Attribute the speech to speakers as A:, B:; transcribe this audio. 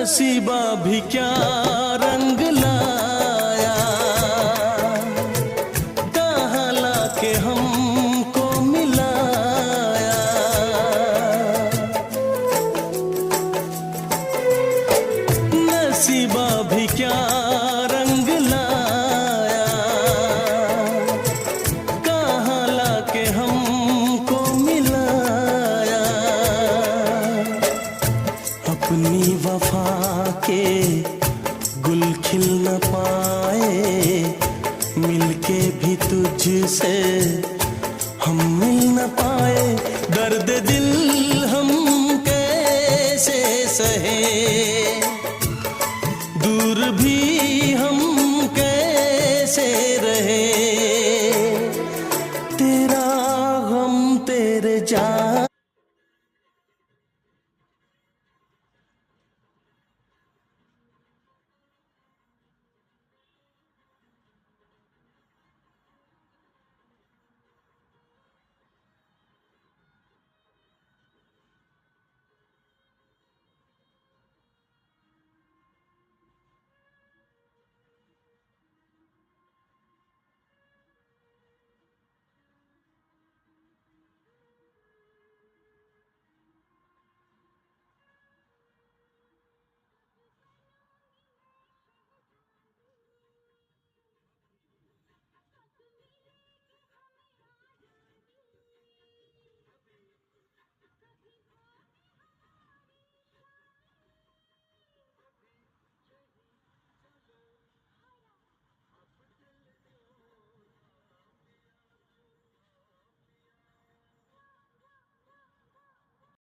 A: नसीबा भी क्या रंग लाया, कहाँ लाके हमको मिलाया। नसीबा भी क्या रंग लाया, कहाँ लाके हमको मिलाया। अपनी वफा के